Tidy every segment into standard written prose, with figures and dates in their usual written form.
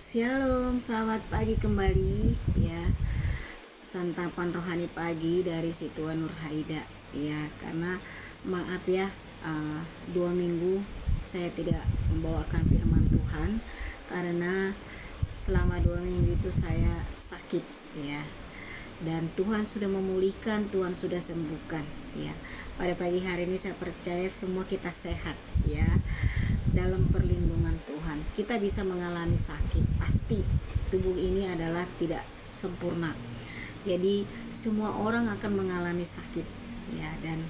Shalom, selamat pagi kembali ya. Santapan rohani pagi dari si Tuan Nurhaida ya. Karena maaf ya, 2 minggu saya tidak membawakan firman Tuhan karena selama 2 minggu itu saya sakit ya. Dan Tuhan sudah memulihkan, Tuhan sudah sembuhkan ya. Pada pagi hari ini saya percaya semua kita sehat ya. Dalam perlindungan Tuhan kita bisa mengalami sakit, pasti tubuh ini adalah tidak sempurna, jadi semua orang akan mengalami sakit ya. Dan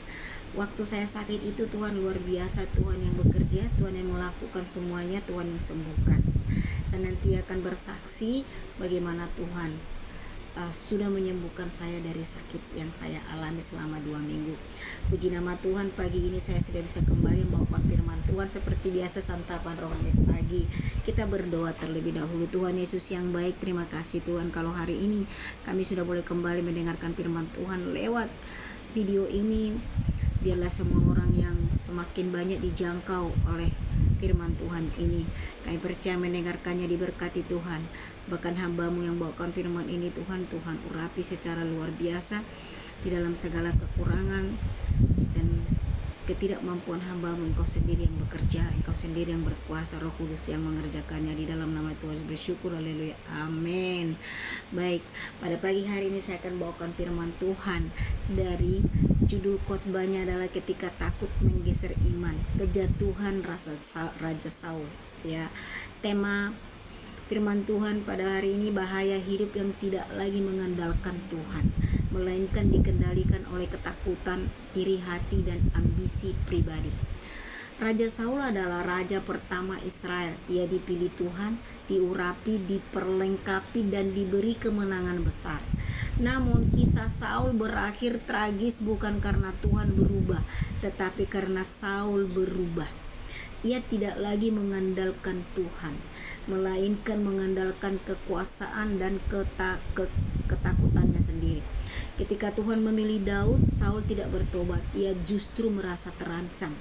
waktu saya sakit itu Tuhan luar biasa, Tuhan yang bekerja, Tuhan yang melakukan semuanya, Tuhan yang sembuhkan. Saya nanti akan bersaksi bagaimana Tuhan sudah menyembuhkan saya dari sakit yang saya alami selama 2 minggu. Puji nama Tuhan, pagi ini saya sudah bisa kembali membawakan firman Tuhan seperti biasa, santapan rohani pagi. Kita berdoa terlebih dahulu. Tuhan Yesus yang baik, terima kasih Tuhan kalau hari ini kami sudah boleh kembali mendengarkan firman Tuhan lewat video ini. Biarlah semua orang yang semakin banyak dijangkau oleh firman Tuhan ini. Kami percaya mendengarkannya diberkati Tuhan. Bahkan hamba-Mu yang bawakan firman ini Tuhan urapi secara luar biasa di dalam segala kekurangan dan ketidakmampuan hamba-Mu. Engkau sendiri yang bekerja, Engkau sendiri yang berkuasa, Roh Kudus yang mengerjakannya. Di dalam nama Tuhan bersyukur, haleluya, amin. Baik, pada pagi hari ini saya akan bawakan firman Tuhan dari judul khotbahnya adalah ketika takut menggeser iman, kejatuhan Raja Saul ya. Tema firman Tuhan pada hari ini, bahaya hidup yang tidak lagi mengandalkan Tuhan, melainkan dikendalikan oleh ketakutan, iri hati, dan ambisi pribadi. Raja Saul adalah raja pertama Israel. Ia dipilih Tuhan, diurapi, diperlengkapi, dan diberi kemenangan besar. Namun kisah Saul berakhir tragis bukan karena Tuhan berubah, tetapi karena Saul berubah. Ia tidak lagi mengandalkan Tuhan, melainkan mengandalkan kekuasaan dan ketakutannya sendiri. Ketika Tuhan memilih Daud, Saul tidak bertobat, ia justru merasa terancam.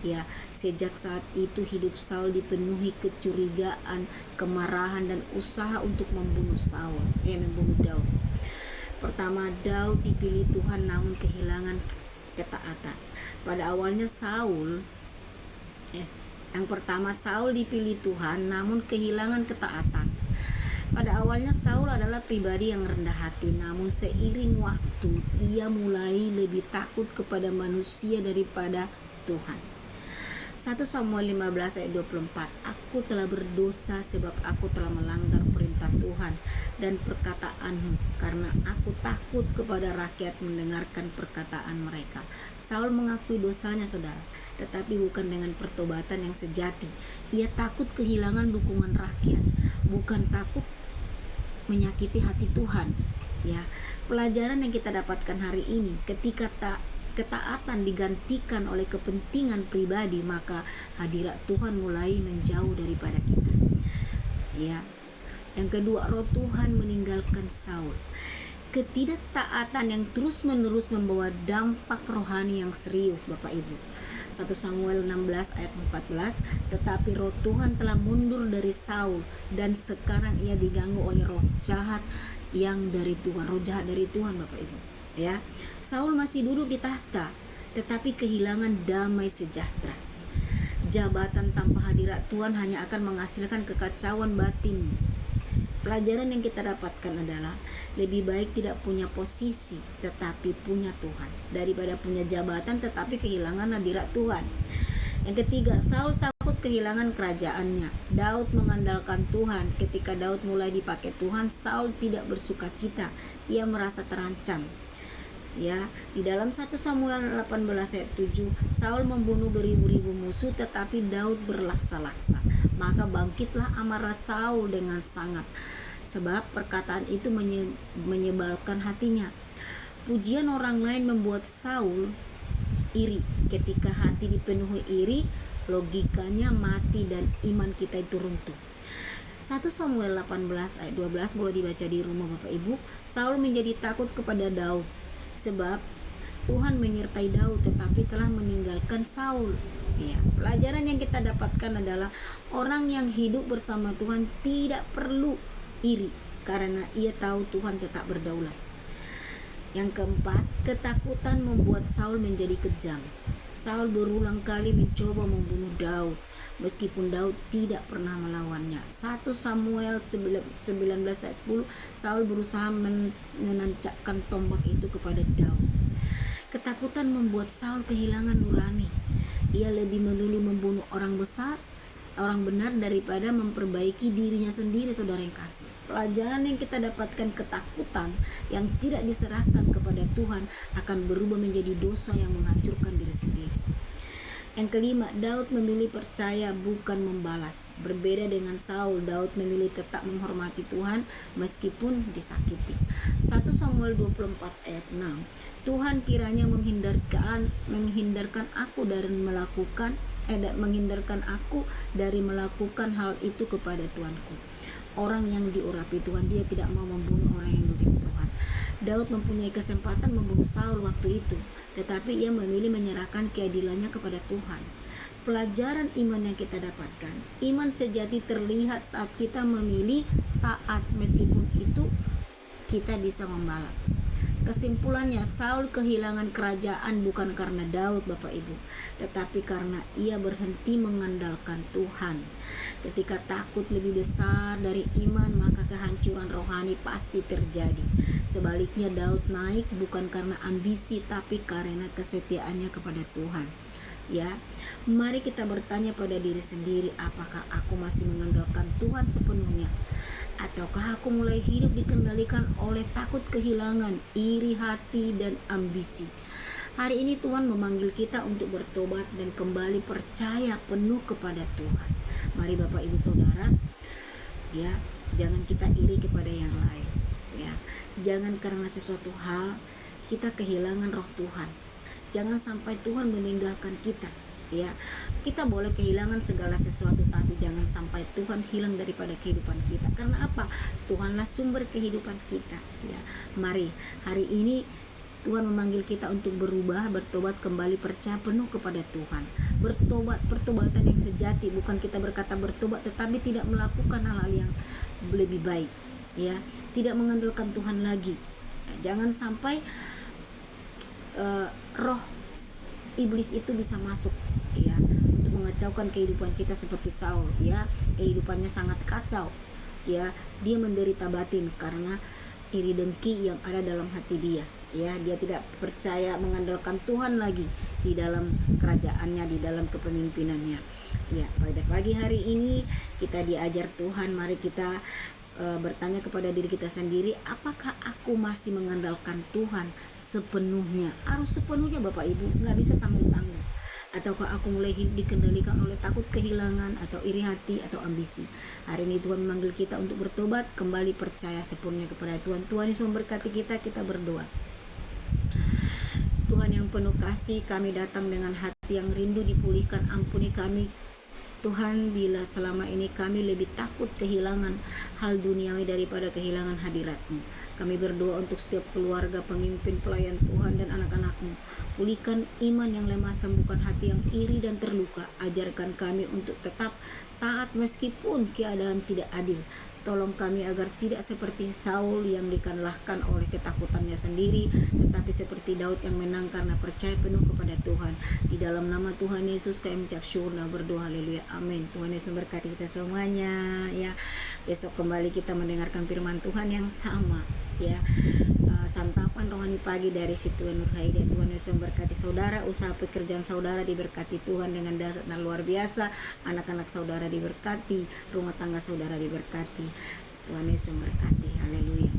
Ya, sejak saat itu hidup Saul dipenuhi kecurigaan, kemarahan, dan usaha untuk membunuh Daud. Pertama, Daud dipilih Tuhan namun kehilangan ketaatan. Pada awalnya Saul dipilih Tuhan namun kehilangan ketaatan. Pada awalnya Saul adalah pribadi yang rendah hati, namun seiring waktu ia mulai lebih takut kepada manusia daripada Tuhan. 1 Samuel 15 ayat 24. Aku telah berdosa sebab aku telah melanggar perintah Tuhan dan perkataan-Mu, karena aku takut kepada rakyat mendengarkan perkataan mereka. Saul mengakui dosanya, saudara, tetapi bukan dengan pertobatan yang sejati. Ia takut kehilangan dukungan rakyat, bukan takut menyakiti hati Tuhan. Ya, pelajaran yang kita dapatkan hari ini, ketika ketaatan digantikan oleh kepentingan pribadi, maka hadirat Tuhan mulai menjauh daripada kita. Ya. Yang kedua, roh Tuhan meninggalkan Saul. Ketidaktaatan yang terus-menerus membawa dampak rohani yang serius, Bapak Ibu. 1 Samuel 16 ayat 14, tetapi roh Tuhan telah mundur dari Saul dan sekarang ia diganggu oleh roh jahat yang dari Tuhan. Roh jahat dari Tuhan, Bapak Ibu. Ya, Saul masih duduk di tahta, tetapi kehilangan damai sejahtera. Jabatan tanpa hadirat Tuhan hanya akan menghasilkan kekacauan batin. Pelajaran yang kita dapatkan adalah lebih baik tidak punya posisi tetapi punya Tuhan daripada punya jabatan tetapi kehilangan hadirat Tuhan. Yang ketiga, Saul takut kehilangan kerajaannya. Daud mengandalkan Tuhan. Ketika Daud mulai dipakai Tuhan, Saul tidak bersukacita. Ia merasa terancam. Ya, di dalam 1 Samuel 18 ayat 7, Saul membunuh beribu-ribu musuh tetapi Daud berlaksa-laksa. Maka bangkitlah amarah Saul dengan sangat, sebab perkataan itu menyebalkan hatinya. Pujian orang lain membuat Saul iri. Ketika hati dipenuhi iri, logikanya mati dan iman kita itu runtuh. 1 Samuel 18 ayat 12 boleh dibaca di rumah Bapak Ibu. Saul menjadi takut kepada Daud sebab Tuhan menyertai Daud tetapi telah meninggalkan Saul. Ya, pelajaran yang kita dapatkan adalah orang yang hidup bersama Tuhan tidak perlu iri karena ia tahu Tuhan tetap berdaulat. Yang keempat, ketakutan membuat Saul menjadi kejam. Saul berulang kali mencoba membunuh Daud, meskipun Daud tidak pernah melawannya. 1 Samuel 19 ayat 10, Saul berusaha menancapkan tombak itu kepada Daud. Ketakutan membuat Saul kehilangan nurani. Ia lebih memilih membunuh orang benar daripada memperbaiki dirinya sendiri, saudara yang kasih. Pelajaran yang kita dapatkan, ketakutan yang tidak diserahkan kepada Tuhan akan berubah menjadi dosa yang menghancurkan diri sendiri. Yang kelima, Daud memilih percaya bukan membalas. Berbeda dengan Saul, Daud memilih tetap menghormati Tuhan meskipun disakiti. 1 Samuel 24 ayat 6, Tuhan kiranya menghindarkan aku dari melakukan hal itu kepada Tuanku. Orang yang diurapi Tuhan, dia tidak mau membunuh orang yang diurapi Tuhan. Daud mempunyai kesempatan membunuh Saul waktu itu, tetapi ia memilih menyerahkan keadilannya kepada Tuhan. Pelajaran iman yang kita dapatkan, iman sejati terlihat saat kita memilih taat meskipun itu kita bisa membalas. Kesimpulannya, Saul kehilangan kerajaan bukan karena Daud, Bapak Ibu, tetapi karena ia berhenti mengandalkan Tuhan. Ketika takut lebih besar dari iman, maka kehancuran rohani pasti terjadi. Sebaliknya, Daud naik bukan karena ambisi, tapi karena kesetiaannya kepada Tuhan. Ya, mari kita bertanya pada diri sendiri, apakah aku masih mengandalkan Tuhan sepenuhnya? Ataukah aku mulai hidup dikendalikan oleh takut kehilangan, iri hati, dan ambisi? Hari ini Tuhan memanggil kita untuk bertobat dan kembali percaya penuh kepada Tuhan. Mari Bapak Ibu Saudara, ya, jangan kita iri kepada yang lain. Ya, jangan karena sesuatu hal kita kehilangan roh Tuhan. Jangan sampai Tuhan meninggalkan kita. Ya, kita boleh kehilangan segala sesuatu, tapi jangan sampai Tuhan hilang daripada kehidupan kita. Karena apa? Tuhanlah sumber kehidupan kita. Ya, mari hari ini Tuhan memanggil kita untuk berubah, bertobat, kembali percaya penuh kepada Tuhan. Bertobat, pertobatan yang sejati, bukan kita berkata bertobat tetapi tidak melakukan hal-hal yang lebih baik. Ya, tidak mengandalkan Tuhan lagi. Jangan sampai roh iblis itu bisa masuk, ya, untuk mengacaukan kehidupan kita seperti Saul. Ya, kehidupannya sangat kacau. Ya, dia menderita batin karena iri dengki yang ada dalam hati dia. Ya, dia tidak percaya mengandalkan Tuhan lagi di dalam kerajaannya, di dalam kepemimpinannya. Ya, pada pagi hari ini kita diajar Tuhan, mari kita bertanya kepada diri kita sendiri, apakah aku masih mengandalkan Tuhan sepenuhnya? Harus sepenuhnya Bapak Ibu, nggak bisa tanggung-tanggung. Ataukah aku mulai hidup dikendalikan oleh takut kehilangan atau iri hati atau ambisi? Hari ini Tuhan memanggil kita untuk bertobat, kembali percaya sepenuhnya kepada Tuhan. Tuhan Yesus memberkati kita berdoa. Tuhan yang penuh kasih, kami datang dengan hati yang rindu dipulihkan, ampuni kami Tuhan, bila selama ini kami lebih takut kehilangan hal duniawi daripada kehilangan hadirat-Mu. Kami berdoa untuk setiap keluarga, pemimpin, pelayan Tuhan dan anak-anak-Mu. Pulihkan iman yang lemah, sembuhkan hati yang iri dan terluka. Ajarkan kami untuk tetap taat meskipun keadaan tidak adil. Tolong kami agar tidak seperti Saul yang dikalahkan oleh ketakutannya sendiri, tetapi seperti Daud yang menang karena percaya penuh kepada Tuhan. Di dalam nama Tuhan Yesus kami mengucap syukur dan berdoa, haleluya, amin. Tuhan Yesus memberkati kita semuanya. Ya, besok kembali kita mendengarkan firman Tuhan yang sama. Ya, santapan rohani pagi dari Situan Nurhaida. Tuhan Yesus memberkati saudara, usaha pekerjaan saudara diberkati Tuhan dengan dahsyat dan luar biasa. Anak-anak saudara diberkati, rumah tangga saudara diberkati. Tuhan Yesus memberkati, haleluya.